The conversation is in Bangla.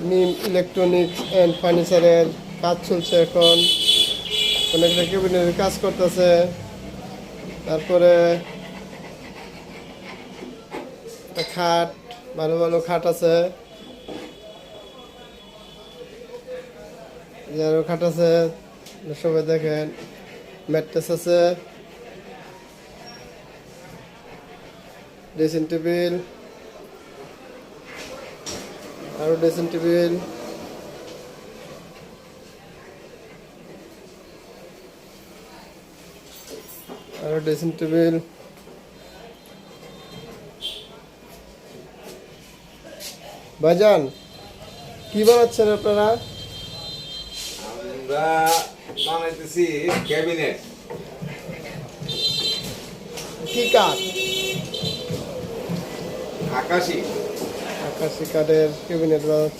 মিম ইলেকট্রনিক্স অ্যান্ড ফার্নিচারের কাজ চলছে এখন। অনেকটা কেবিনের কাজ করতেছে। তারপরে একটা খাট, ভালো ভালো খাট আছে, আরো খাট আছে, সবাই দেখেন। ম্যাট্রেস আছে, ড্রেসিং টেবিল, আরো ড্রেসিং টেবিল, আরো ড্রেসিং টেবিল। ভাইজান, কি বানাচ্ছেন আপনারা? আমরা বানাইতেছি ক্যাবিনেট। কি কাঠ? আকাশী। আকাশি কাঠের ক্যাবিনেট বানাচ্ছেন।